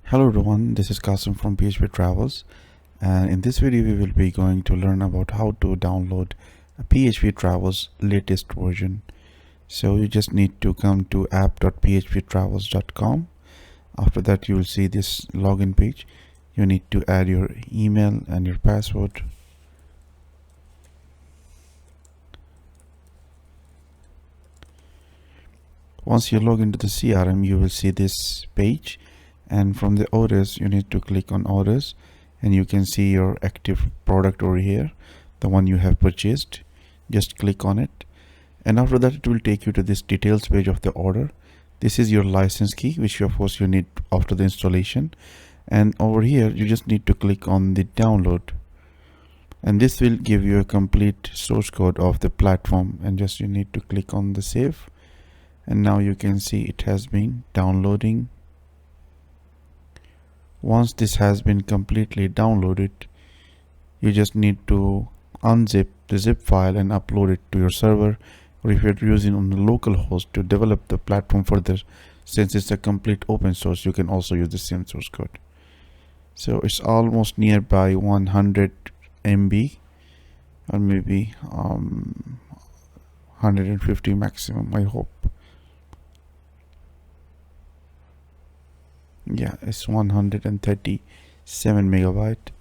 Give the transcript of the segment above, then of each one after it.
Hello everyone, this is Kasim from PHP Travels, and in this video we will be going to learn about how to download a PHP Travels latest version. So you just need to come to app.phptravels.com. After that you will see this login page. You need to add your email and your password. Once you log into the CRM, you will see this page, and from the OTAs you need to click on OTAs, and you can see your active product over here, the one you have purchased. Just click on it, and after that it will take you to this details page of the order. This is your license key, which of course you need after the installation, and over here you just need to click on the download, and this will give you a complete source code of the platform, and just you need to click on the save. And now you can see it has been downloading. Once this has been completely downloaded, you just need to unzip the zip file and upload it to your server, or if you're using on the local host to develop the platform further, since it's a complete open source, you can also use the same source code. So it's almost nearby 100 MB, or maybe 150 maximum, I hope. Yeah, it's 137 megabyte.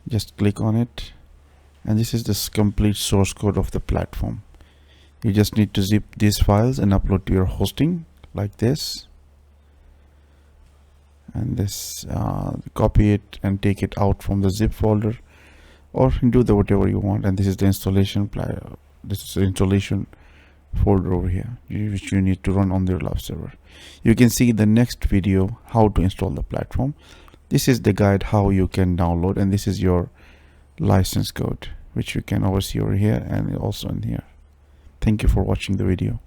Just click on it, and this is this complete source code of the platform. You just need to zip these files and upload to your hosting like this, and this copy it and take it out from the zip folder, or do the whatever you want. And this is the installation folder over here, which you need to run on your live server. You can see the next video how to install the platform. This is the guide how you can download, and this is your license code, which you can oversee over here and also in here. Thank you for watching the video.